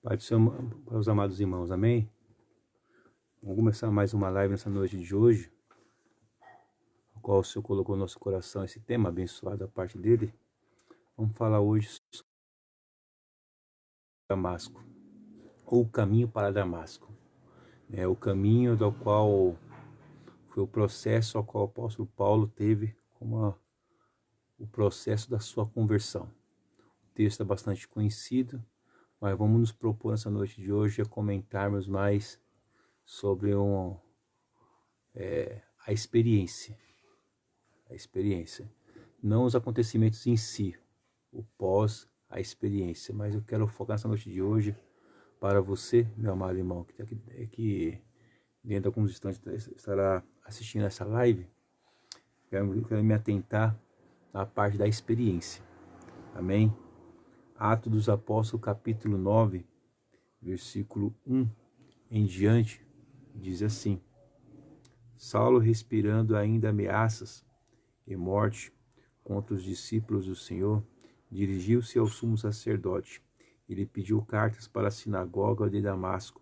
Pai do Senhor, para os amados irmãos, amém? Vamos começar mais uma live nessa noite de hoje, no qual o Senhor colocou no nosso coração esse tema abençoado da parte dele. Vamos falar hoje sobre Damasco, ou o caminho para Damasco. É o caminho do qual foi o processo ao qual o apóstolo Paulo teve como o processo da sua conversão. O texto é bastante conhecido, mas vamos nos propor nessa noite de hoje a comentarmos mais sobre a experiência. Não os acontecimentos em si, o pós, a experiência. Mas eu quero focar nessa noite de hoje para você, meu amado irmão, que está aqui dentro de alguns instantes estará assistindo essa live. Eu quero me atentar na parte da experiência. Amém? Atos dos Apóstolos, capítulo 9, versículo 1 em diante, diz assim: Saulo, respirando ainda ameaças e morte contra os discípulos do Senhor, dirigiu-se ao sumo sacerdote. Ele pediu cartas para a sinagoga de Damasco,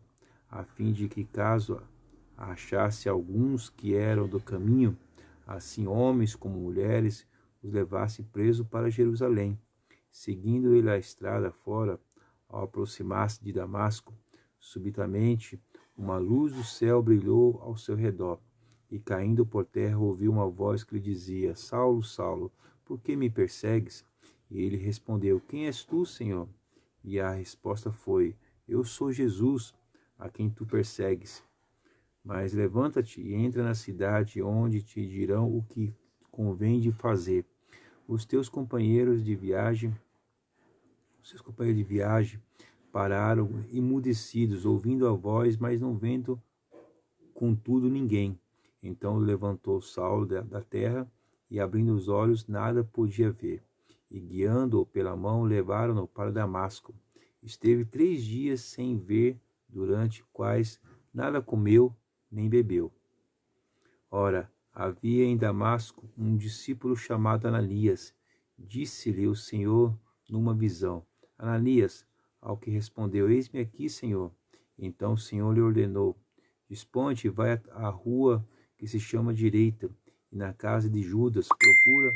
a fim de que, caso achasse alguns que eram do caminho, assim homens como mulheres, os levasse preso para Jerusalém. Seguindo ele a estrada fora, ao aproximar-se de Damasco, subitamente uma luz do céu brilhou ao seu redor, e caindo por terra ouviu uma voz que lhe dizia: Saulo, Saulo, por que me persegues? E ele respondeu: Quem és tu, Senhor? E a resposta foi: Eu sou Jesus, a quem tu persegues. Mas levanta-te e entra na cidade, onde te dirão o que convém de fazer. Os teus companheiros de viagem pararam emudecidos, ouvindo a voz, mas não vendo contudo ninguém. Então levantou Saulo da terra, e abrindo os olhos nada podia ver. E guiando-o pela mão, levaram-no para Damasco. Esteve 3 dias sem ver, durante quais nada comeu nem bebeu. Ora, havia em Damasco um discípulo chamado Ananias. Disse-lhe o Senhor numa visão: Ananias. Ao que respondeu: Eis-me aqui, Senhor. Então o Senhor lhe ordenou: Dispõe-te e vai à rua que se chama Direita, e na casa de Judas procura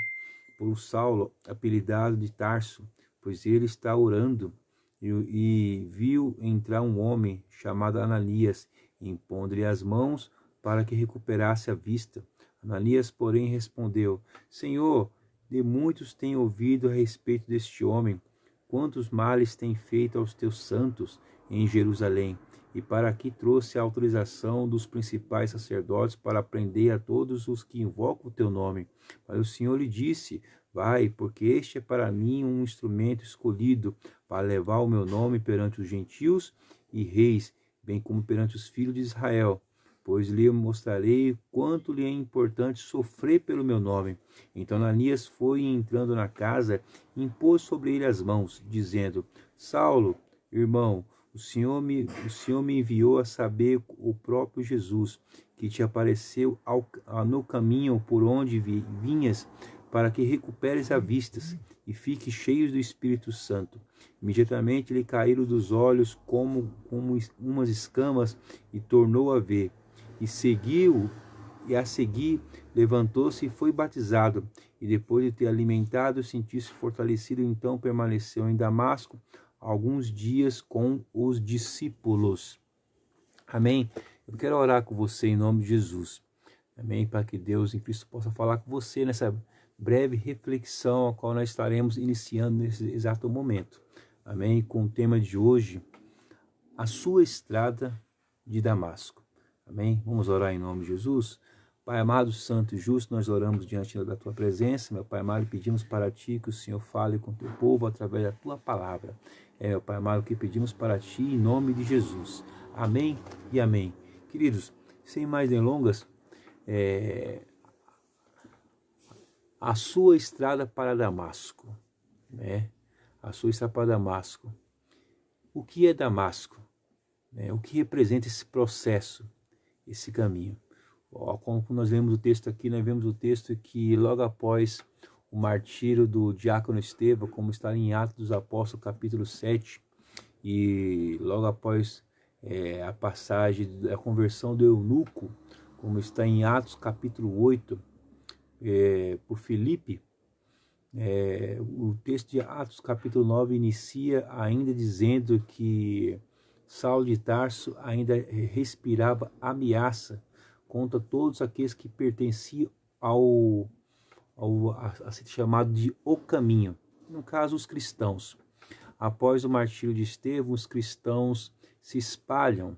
por Saulo, apelidado de Tarso, pois ele está orando. E viu entrar um homem chamado Ananias, impondo-lhe as mãos para que recuperasse a vista. Ananias, porém, respondeu: Senhor, de muitos tenho ouvido a respeito deste homem, quantos males tem feito aos teus santos em Jerusalém. E para aqui trouxe a autorização dos principais sacerdotes para prender a todos os que invocam o teu nome. Mas o Senhor lhe disse: Vai, porque este é para mim um instrumento escolhido para levar o meu nome perante os gentios e reis, bem como perante os filhos de Israel. Pois lhe mostrarei quanto lhe é importante sofrer pelo meu nome. Então Ananias foi, entrando na casa, impôs sobre ele as mãos, dizendo: Saulo, irmão, o Senhor me enviou a saber o próprio Jesus, que te apareceu no caminho por onde vinhas, para que recuperes a vista e fiques cheio do Espírito Santo. Imediatamente lhe caíram dos olhos como umas escamas, e tornou a ver. E a seguir levantou-se e foi batizado. E depois de ter alimentado, sentiu-se fortalecido. Então permaneceu em Damasco alguns dias com os discípulos. Amém? Eu quero orar com você em nome de Jesus. Amém? Para que Deus em Cristo possa falar com você nessa breve reflexão a qual nós estaremos iniciando nesse exato momento. Amém? Com o tema de hoje: a sua estrada de Damasco. Amém? Vamos orar em nome de Jesus. Pai amado, santo e justo, nós oramos diante da tua presença, meu Pai amado, e pedimos para ti que o Senhor fale com o teu povo através da tua palavra. Meu Pai amado, o que pedimos para ti em nome de Jesus. Amém e amém. Queridos, sem mais delongas, a sua estrada para Damasco, né? A sua estrada para Damasco. O que é Damasco? O que representa esse processo, esse caminho? Como nós lemos o texto aqui, nós vemos o texto que logo após o martírio do diácono Estevão, como está em Atos dos Apóstolos, capítulo 7, e logo após a passagem da conversão do eunuco, como está em Atos capítulo 8, por Filipe, o texto de Atos capítulo 9 inicia ainda dizendo que Saulo de Tarso ainda respirava ameaça contra todos aqueles que pertenciam a ser chamado de O Caminho, no caso os cristãos. Após o martírio de Estevão, os cristãos se espalham,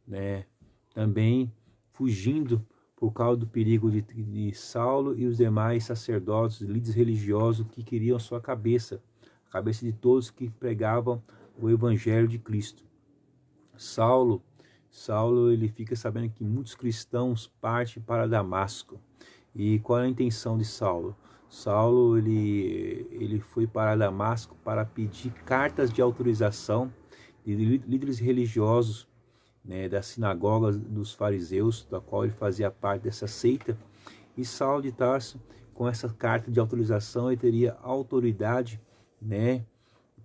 né, também fugindo por causa do perigo de Saulo e os demais sacerdotes, líderes religiosos que queriam sua cabeça, a cabeça de todos que pregavam o evangelho de Cristo. Saulo ele fica sabendo que muitos cristãos partem para Damasco. E qual é a intenção de Saulo? Saulo ele foi para Damasco para pedir cartas de autorização de líderes religiosos, né, da sinagoga dos fariseus, da qual ele fazia parte dessa seita. E Saulo de Tarso, com essa carta de autorização, ele teria autoridade, né,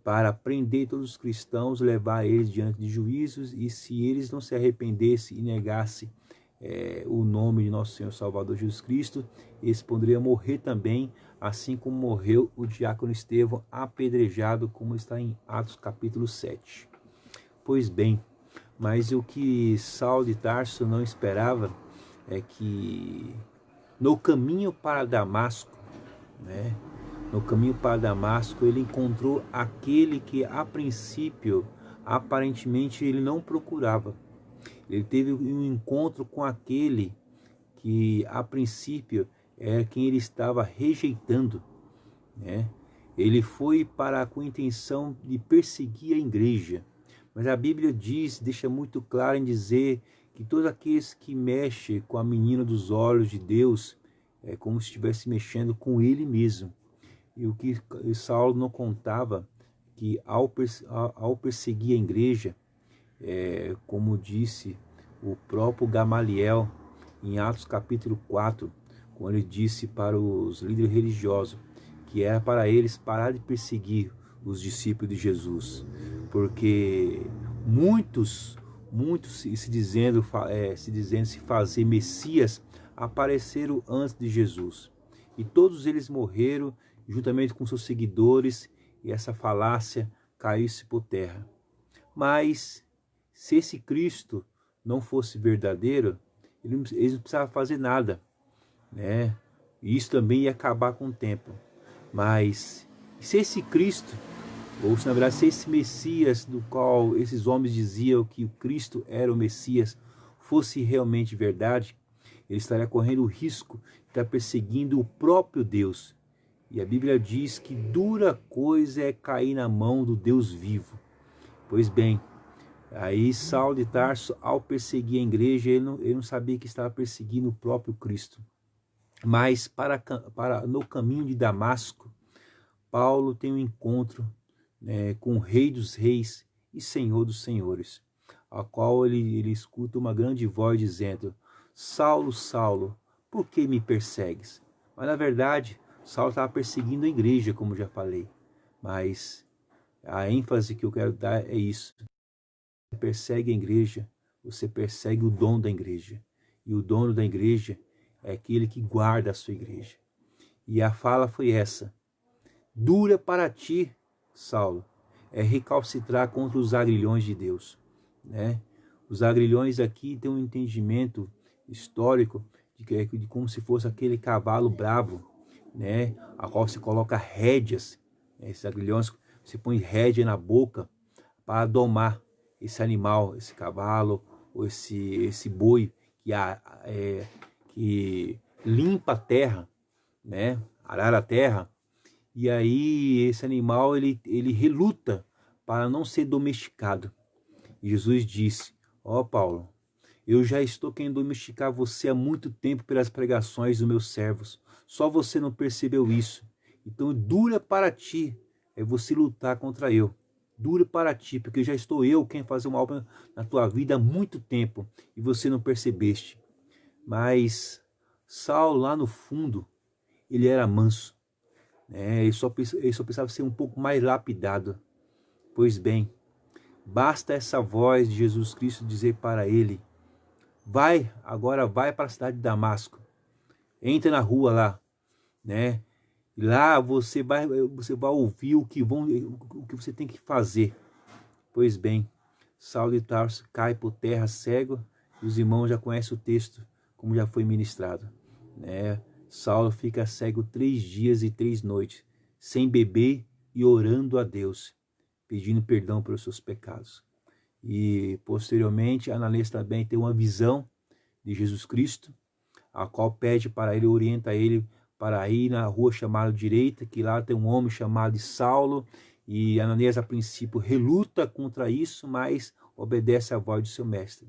para prender todos os cristãos, levar eles diante de juízos, e se eles não se arrependessem e negassem o nome de nosso Senhor Salvador Jesus Cristo, eles poderiam morrer também, assim como morreu o diácono Estevão, apedrejado, como está em Atos capítulo 7. Pois bem, mas o que Saulo de Tarso não esperava é que no caminho para Damasco, né, no caminho para Damasco, ele encontrou aquele que a princípio, aparentemente, ele não procurava. Ele teve um encontro com aquele que a princípio era quem ele estava rejeitando, né? Ele foi com a intenção de perseguir a igreja, mas a Bíblia deixa muito claro em dizer que todos aqueles que mexem com a menina dos olhos de Deus é como se estivesse mexendo com ele mesmo. E o que Saulo não contava, que ao perseguir a igreja, como disse o próprio Gamaliel em Atos capítulo 4, quando ele disse para os líderes religiosos que era para eles parar de perseguir os discípulos de Jesus, porque muitos se dizendo se fazer Messias apareceram antes de Jesus, e todos eles morreram juntamente com seus seguidores, e essa falácia caísse por terra. Mas se esse Cristo não fosse verdadeiro, eles não precisavam fazer nada, né? E isso também ia acabar com o tempo. Mas se esse Cristo, ou se na verdade se esse Messias, do qual esses homens diziam que o Cristo era o Messias, fosse realmente verdade, ele estaria correndo o risco de estar perseguindo o próprio Deus. E a Bíblia diz que dura coisa é cair na mão do Deus vivo. Pois bem, aí Saulo de Tarso, ao perseguir a igreja, ele não sabia que estava perseguindo o próprio Cristo. Mas no caminho de Damasco, Paulo tem um encontro, né, com o Rei dos Reis e Senhor dos Senhores, a qual ele escuta uma grande voz dizendo: Saulo, Saulo, por que me persegues? Mas na verdade, Saulo estava perseguindo a igreja, como já falei. Mas a ênfase que eu quero dar é isso. Você persegue a igreja, você persegue o dono da igreja. E o dono da igreja é aquele que guarda a sua igreja. E a fala foi essa: dura para ti, Saulo, é recalcitrar contra os agrilhões de Deus, né? Os agrilhões aqui têm um entendimento histórico de como se fosse aquele cavalo bravo, né, a qual se coloca rédeas, né? Esses agrilhões, se põe rédea na boca para domar esse animal, esse cavalo ou esse boi que limpa a terra, né, arar a terra. E aí esse animal ele reluta para não ser domesticado. E Jesus disse: ó Paulo, eu já estou querendo domesticar você há muito tempo pelas pregações dos meus servos. Só você não percebeu isso. Então dura para ti é você lutar contra eu. Dura para ti, porque já estou eu quem fazer uma obra na tua vida há muito tempo e você não percebeste. Mas Saulo, lá no fundo, ele era manso, né? Ele só precisava ser um pouco mais lapidado. Pois bem, Basta essa voz de Jesus Cristo dizer para ele: vai, agora vai para a cidade de Damasco. Entra na rua lá, né? E lá você vai ouvir o que você tem que fazer. Pois bem, Saulo de Tarso cai por terra cego, e os irmãos já conhecem o texto, como já foi ministrado, né? Saulo fica cego 3 dias e 3 noites, sem beber e orando a Deus, pedindo perdão pelos seus pecados. E posteriormente Ananias também tem uma visão de Jesus Cristo, a qual pede para ele, orienta ele para ir na rua chamada direita, que lá tem um homem chamado de Saulo, e Ananias a princípio reluta contra isso, mas obedece à voz de seu mestre.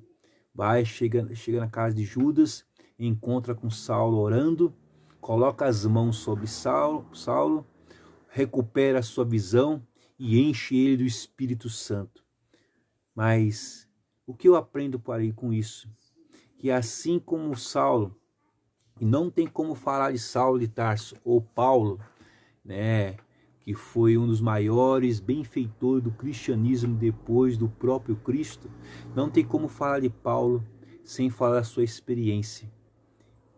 Vai, chega na casa de Judas, encontra com Saulo orando, coloca as mãos sobre Saulo, recupera a sua visão e enche ele do Espírito Santo. Mas o que eu aprendo por aí com isso? Que assim como Saulo, e não tem como falar de Saulo de Tarso ou Paulo, né, que foi um dos maiores benfeitores do cristianismo depois do próprio Cristo, não tem como falar de Paulo sem falar da sua experiência.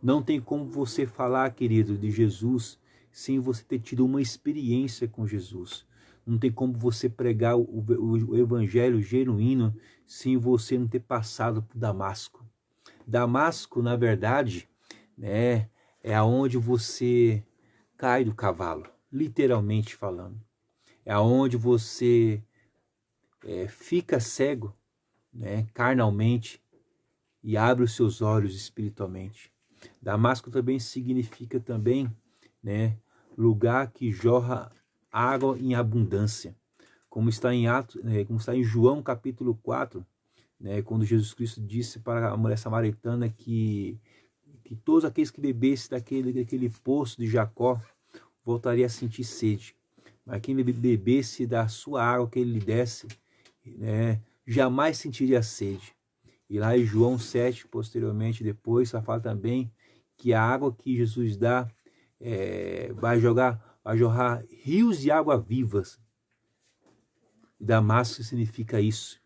Não tem como você falar, querido, de Jesus sem você ter tido uma experiência com Jesus. Não tem como você pregar o evangelho genuíno sem você não ter passado por Damasco. Damasco, na verdade, né, é aonde você cai do cavalo, literalmente falando. É aonde você fica cego, né, carnalmente, e abre os seus olhos espiritualmente. Damasco também significa também, né, lugar que jorra água em abundância, como está em como está em João capítulo 4, né, quando Jesus Cristo disse para a mulher samaritana que todos aqueles que bebessem daquele poço de Jacó voltaria a sentir sede, mas quem bebesse da sua água que ele lhe desse, né, jamais sentiria sede. E lá em João 7, posteriormente, depois, fala também que a água que Jesus dá vai jorrar rios de água vivas. Damasco significa isso,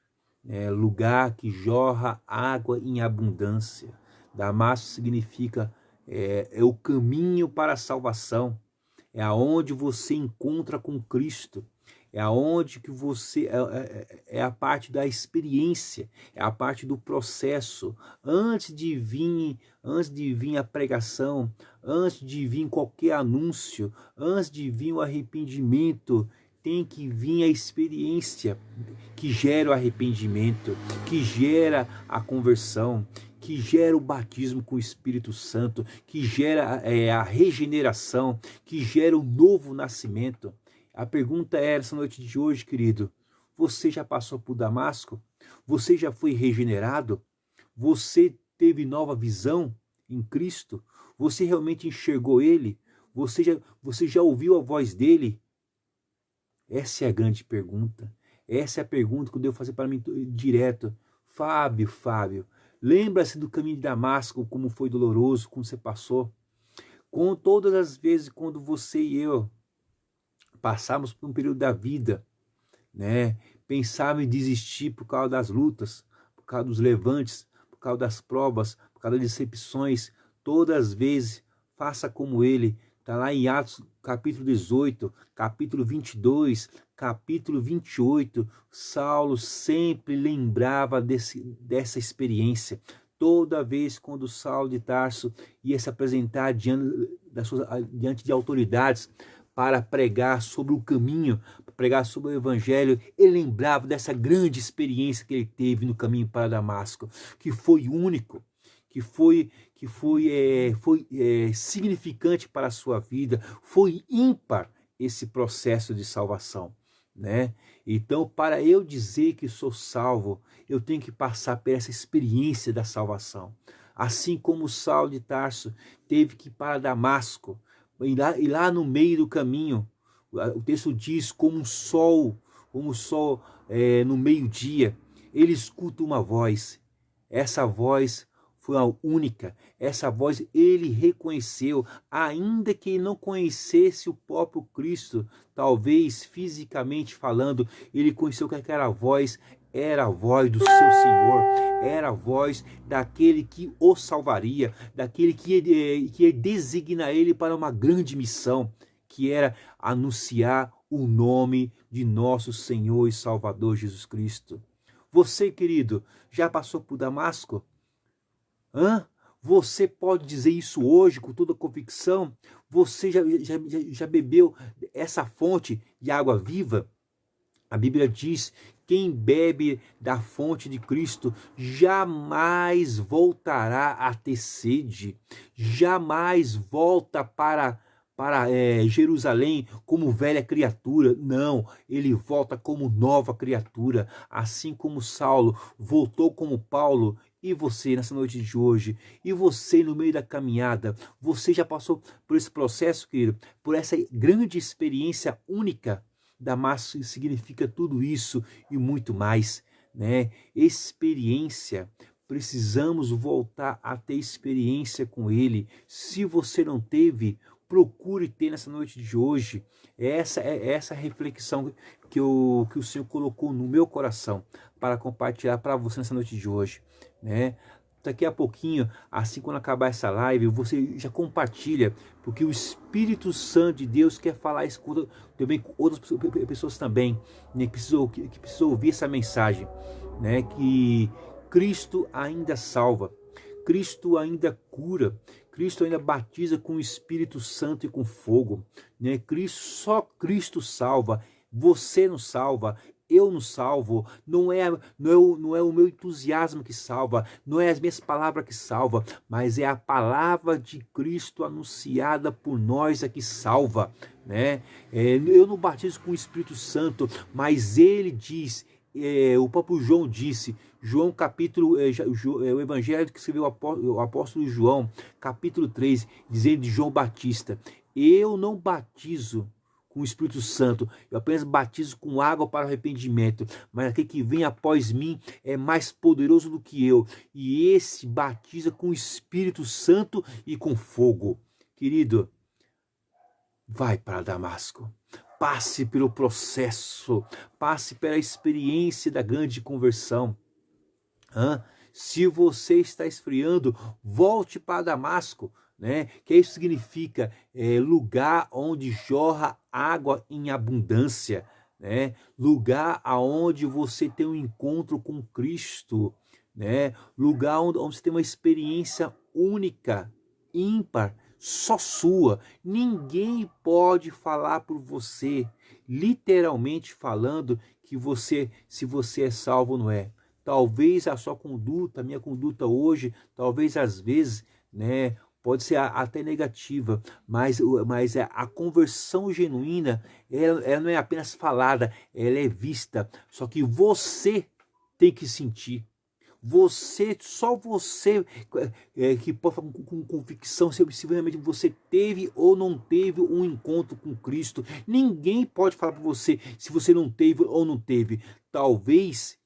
lugar que jorra água em abundância. Damasco significa o caminho para a salvação, é aonde você encontra com Cristo, é aonde que você é a parte da experiência, é a parte do processo. Antes de vir a pregação, antes de vir qualquer anúncio, antes de vir o arrependimento, tem que vir a experiência que gera o arrependimento, que gera a conversão, que gera o batismo com o Espírito Santo, que gera a regeneração, que gera o novo nascimento. A pergunta é essa noite de hoje, querido: você já passou por Damasco? Você já foi regenerado? Você teve nova visão em Cristo? Você realmente enxergou Ele? Você já ouviu a voz dEle? Essa é a grande pergunta. Essa é a pergunta que eu devo fazer para mim direto. Fábio, lembra-se do caminho de Damasco, como foi doloroso, como você passou? Com todas as vezes quando você e eu passamos por um período da vida, né, pensava em desistir por causa das lutas, por causa dos levantes, por causa das provas, por causa das decepções, todas as vezes, faça como ele. Está lá em Atos capítulo 18, capítulo 22, capítulo 28, Saulo sempre lembrava dessa experiência. Toda vez quando Saulo de Tarso ia se apresentar diante de autoridades para pregar sobre o caminho, para pregar sobre o evangelho, ele lembrava dessa grande experiência que ele teve no caminho para Damasco, que foi único, que foi significante para a sua vida, foi ímpar esse processo de salvação, né? Então, para eu dizer que sou salvo, eu tenho que passar por essa experiência da salvação. Assim como Saulo de Tarso teve que ir para Damasco, e lá no meio do caminho, o texto diz, como um sol no meio-dia, ele escuta uma voz. Essa voz foi a única, essa voz ele reconheceu, ainda que ele não conhecesse o próprio Cristo, talvez fisicamente falando, ele conheceu que aquela voz era a voz do seu Senhor, era a voz daquele que o salvaria, daquele que ia designar ele para uma grande missão, que era anunciar o nome de nosso Senhor e Salvador Jesus Cristo. Você, querido, já passou por Damasco? Hã? Você pode dizer isso hoje com toda convicção? Você já bebeu essa fonte de água viva? A Bíblia diz: quem bebe da fonte de Cristo jamais voltará a ter sede, jamais volta para Jerusalém como velha criatura. Não, ele volta como nova criatura, assim como Saulo voltou como Paulo. E você nessa noite de hoje, e você no meio da caminhada, você já passou por esse processo, querido, por essa grande experiência única. Damasco significa tudo isso e muito mais, né? Experiência. Precisamos voltar a ter experiência com ele. Se você não teve, procure ter nessa noite de hoje. Essa reflexão que o Senhor colocou no meu coração para compartilhar para você nessa noite de hoje, né? Daqui a pouquinho, assim quando acabar essa live, você já compartilha, porque o Espírito Santo de Deus quer falar isso também com outras pessoas também, né, que precisam ouvir essa mensagem, né, que Cristo ainda salva, Cristo ainda cura, Cristo ainda batiza com o Espírito Santo e com fogo, né? Só Cristo salva, você não salva, eu não salvo, não é o meu entusiasmo que salva, não é as minhas palavras que salva, mas é a palavra de Cristo anunciada por nós a que salva, né? Eu não batizo com o Espírito Santo, mas ele diz, o próprio João disse, João capítulo, o evangelho que escreveu o apóstolo João, capítulo 3, dizendo de João Batista: eu não batizo com o Espírito Santo, eu apenas batizo com água para arrependimento, mas aquele que vem após mim é mais poderoso do que eu, e esse batiza com o Espírito Santo e com fogo. Querido, vai para Damasco, passe pelo processo, passe pela experiência da grande conversão. Se você está esfriando, volte para Damasco, né? Que isso significa lugar onde jorra água em abundância, né? Lugar aonde você tem um encontro com Cristo, né? Lugar onde você tem uma experiência única, ímpar, só sua. Ninguém pode falar por você, literalmente falando, que se você é salvo ou não é. Talvez a sua conduta, a minha conduta hoje, talvez às vezes, né, pode ser até negativa, mas a conversão genuína, ela não é apenas falada, ela é vista. Só que você tem que sentir. Só você que pode falar com convicção se realmente você teve ou não teve um encontro com Cristo. Ninguém pode falar para você se você não teve ou não teve. Talvez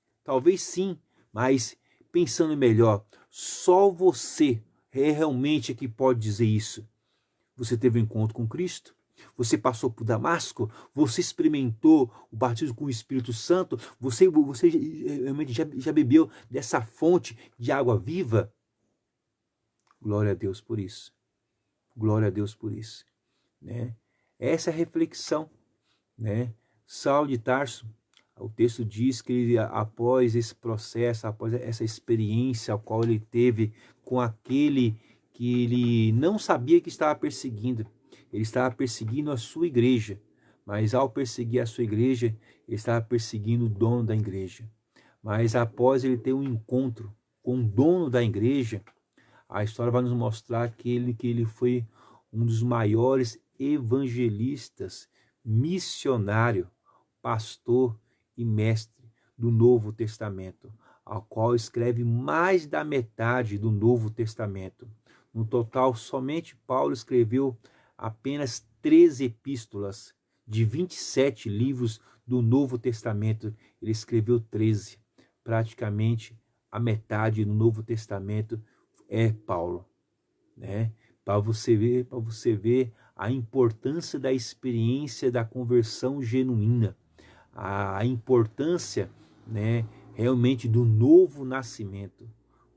sim, mas pensando melhor, só você é realmente que pode dizer isso. Você teve um encontro com Cristo? Você passou por Damasco? Você experimentou o batismo com o Espírito Santo? Você realmente já bebeu dessa fonte de água viva? Glória a Deus por isso. Glória a Deus por isso, né? Essa é a reflexão, né? Saulo de Tarso, o texto diz que ele, após esse processo, após essa experiência a qual ele teve com aquele que ele não sabia que estava perseguindo, ele estava perseguindo a sua igreja, mas ao perseguir a sua igreja, ele estava perseguindo o dono da igreja. Mas após ele ter um encontro com o dono da igreja, a história vai nos mostrar que ele foi um dos maiores evangelistas, missionário, pastor e mestre do Novo Testamento, ao qual escreve mais da metade do Novo Testamento. No total, somente Paulo escreveu apenas 13 epístolas de 27 livros do Novo Testamento. Ele escreveu 13. Praticamente a metade do Novo Testamento é Paulo, né? Para você ver a importância da experiência da conversão genuína, a importância, né, realmente do novo nascimento.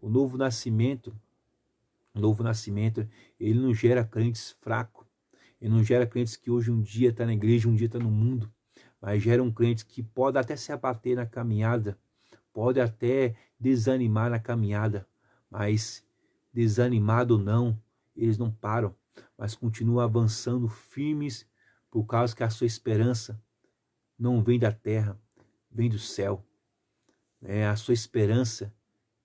O novo nascimento, ele não gera crentes fracos. Ele não gera crentes que hoje um dia está na igreja, um dia está no mundo. Mas gera um crente que pode até se abater na caminhada, pode até desanimar na caminhada, mas desanimado ou não, eles não param, mas continuam avançando firmes, por causa que a sua esperança não vem da terra, vem do céu. A sua esperança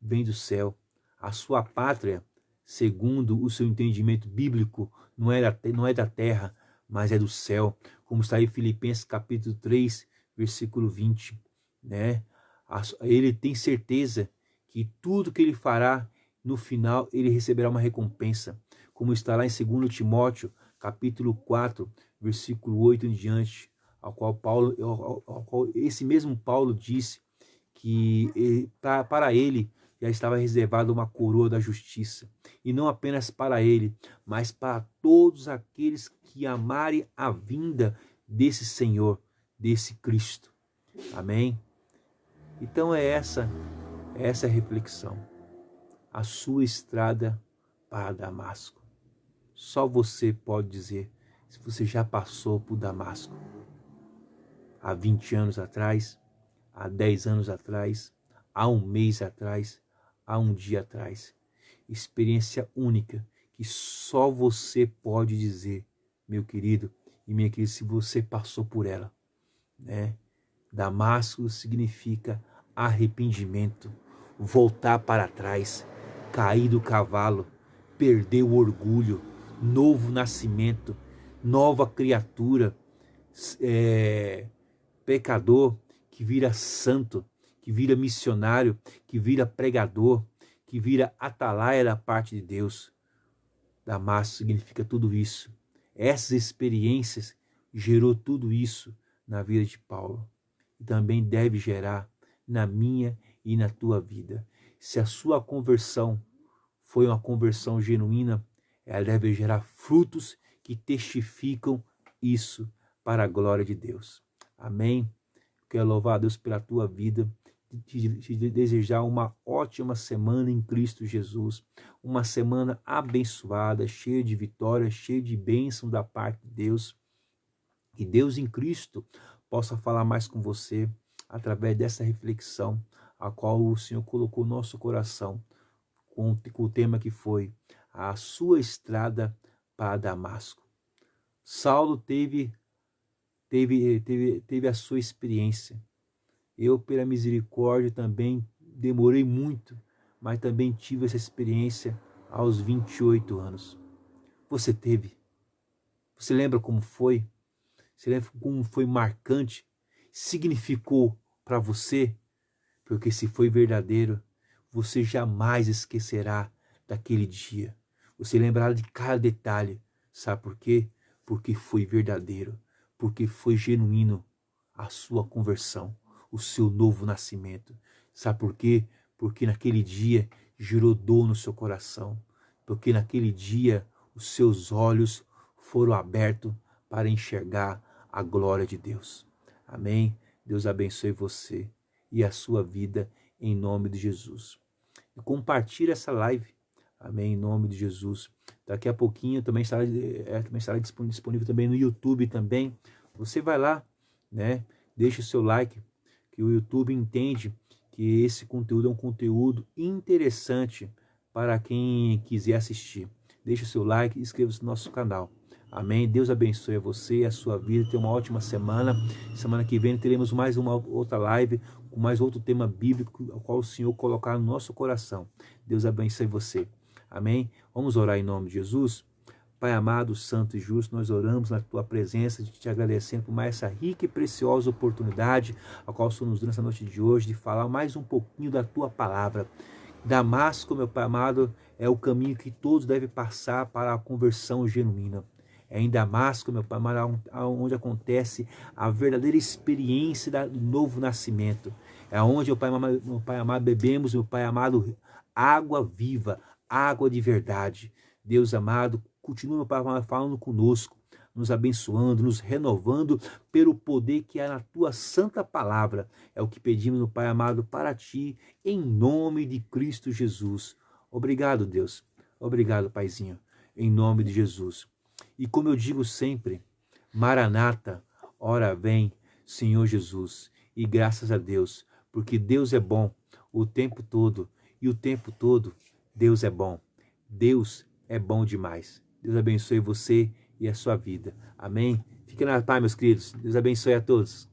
vem do céu. A sua pátria, segundo o seu entendimento bíblico, não é da terra, mas é do céu. Como está em Filipenses capítulo 3, versículo 20. Ele tem certeza que tudo que ele fará, no final, ele receberá uma recompensa. Como está lá em 2 Timóteo, capítulo 4, versículo 8 em diante, ao qual esse mesmo Paulo disse que para ele já estava reservada uma coroa da justiça. E não apenas para ele, mas para todos aqueles que amarem a vinda desse Senhor, desse Cristo. Amém? Então é essa a reflexão. A sua estrada para Damasco. Só você pode dizer se você já passou por Damasco. Há 20 anos atrás, há 10 anos atrás, há um mês atrás, há um dia atrás. Experiência única que só você pode dizer, meu querido e minha querida, se você passou por ela. Damasco significa arrependimento, voltar para trás, cair do cavalo, perder o orgulho, novo nascimento, nova criatura, pecador que vira santo, que vira missionário, que vira pregador, que vira atalaia da parte de Deus. Damasco significa tudo isso. Essas experiências gerou tudo isso na vida de Paulo. E também deve gerar na minha e na tua vida. Se a sua conversão foi uma conversão genuína, ela deve gerar frutos que testificam isso para a glória de Deus. Amém? Quero louvar a Deus pela tua vida, te desejar uma ótima semana em Cristo Jesus, uma semana abençoada, cheia de vitórias, cheia de bênção da parte de Deus. Que Deus em Cristo possa falar mais com você através dessa reflexão, a qual o Senhor colocou no nosso coração, com o tema que foi a sua estrada para Damasco. Saulo teve a sua experiência. Eu, pela misericórdia, também demorei muito, mas também tive essa experiência aos 28 anos. Você teve? Você lembra como foi? Você lembra como foi marcante? Significou para você? Porque se foi verdadeiro, você jamais esquecerá daquele dia. Você lembrará de cada detalhe. Sabe por quê? Porque foi verdadeiro. Porque foi genuíno a sua conversão, o seu novo nascimento. Sabe por quê? Porque naquele dia gerou dor no seu coração. Porque naquele dia os seus olhos foram abertos para enxergar a glória de Deus. Amém? Deus abençoe você e a sua vida em nome de Jesus. E compartilhe essa live. Amém? Em nome de Jesus. Daqui a pouquinho também estará disponível também no YouTube também. Você vai lá, deixa o seu like, que o YouTube entende que esse conteúdo é um conteúdo interessante para quem quiser assistir. Deixa o seu like e inscreva-se no nosso canal. Amém? Deus abençoe a você e a sua vida. Tenha uma ótima semana. Semana que vem teremos mais uma outra live com mais outro tema bíblico, ao qual o Senhor colocar no nosso coração. Deus abençoe você. Amém? Vamos orar em nome de Jesus. Pai amado, santo e justo, nós oramos na tua presença, te agradecendo por mais essa rica e preciosa oportunidade, a qual o Senhor nos deu nessa noite de hoje, de falar mais um pouquinho da tua palavra. Damasco, meu Pai amado, é o caminho que todos devem passar para a conversão genuína. É em Damasco, meu Pai amado, onde acontece a verdadeira experiência do novo nascimento. É onde, meu Pai amado, bebemos, meu Pai amado, água viva, água de verdade. Deus amado, continua, meu Pai amado, falando conosco. nos abençoando, nos renovando pelo poder que há na tua santa palavra. É o que pedimos, no Pai amado, para ti, em nome de Cristo Jesus. Obrigado, Deus. Obrigado, Paizinho, em nome de Jesus. E como eu digo sempre, Maranata, ora vem, Senhor Jesus. E graças a Deus, porque Deus é bom o tempo todo, e o tempo todo Deus é bom. Deus é bom demais. Deus abençoe você e a sua vida. Amém? Fiquem na paz, meus queridos. Deus abençoe a todos.